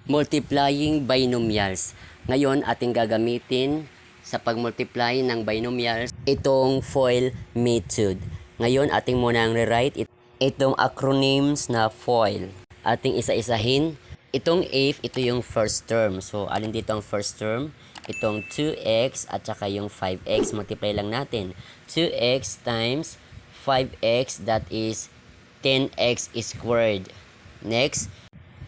Multiplying binomials. Ngayon, ating gagamitin sa pag-multiply ng binomials itong FOIL method. Ngayon, ating munang rewrite itong acronyms na FOIL. Ating isa-isahin. Itong if, ito yung first term. So, alin dito ang first term? Itong 2x at saka yung 5x. Multiply lang natin. 2x times 5x, that is 10x squared. Next,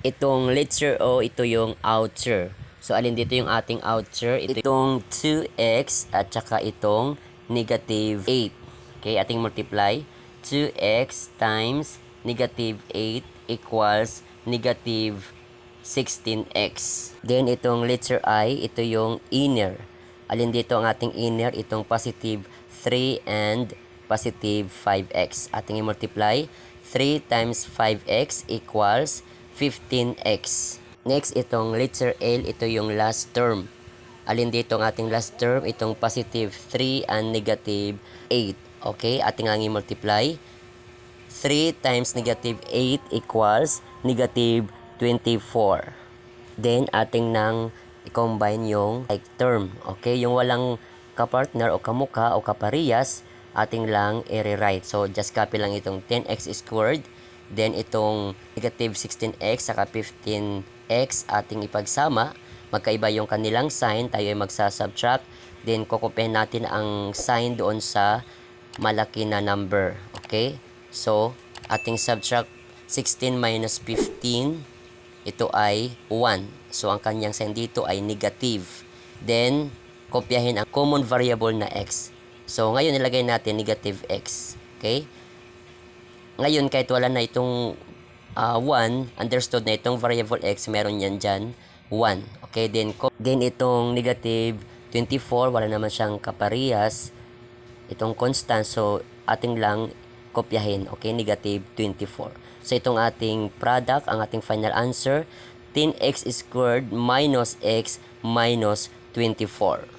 itong letter O, ito yung outer. So, alin dito yung ating outer? Itong 2x at saka itong negative 8. Okay, ating multiply. 2x times negative 8 equals negative 16x. Then, itong letter I, ito yung inner. Alin dito ang ating inner? Itong positive 3 and positive 5x. Ating i-multiply. 3 times 5x equals 15x. Next, itong letter L, ito yung last term. Alin dito ang ating last term? Itong positive 3 and negative 8. Okay, ating ang i-multiply. 3 times negative 8 equals negative 24. Then, ating nang i-combine yung like term. Okay, yung walang kapartner o kamuka o kaparehas, ating lang i-rewrite. So, just copy lang itong 10x squared. Then, itong negative 16x saka 15x ating ipagsama. Magkaiba yung kanilang sign. Tayo ay magsasubtract. Then, kukupihin natin ang sign doon sa malaki na number. Okay? So, ating subtract 16 minus 15. Ito ay 1. So, ang kanyang sign dito ay negative. Then, kopyahin ang common variable na x. So, ngayon nilagay natin negative x. Okay? Ngayon, kahit wala na itong 1, understood na itong variable x, meron yan dyan, 1. Okay? Then itong negative 24, wala naman siyang kaparehas. Itong constant, so, ating lang kopyahin. Okay? Negative 24. So, itong ating product, ang ating final answer, 10x squared minus x minus 24.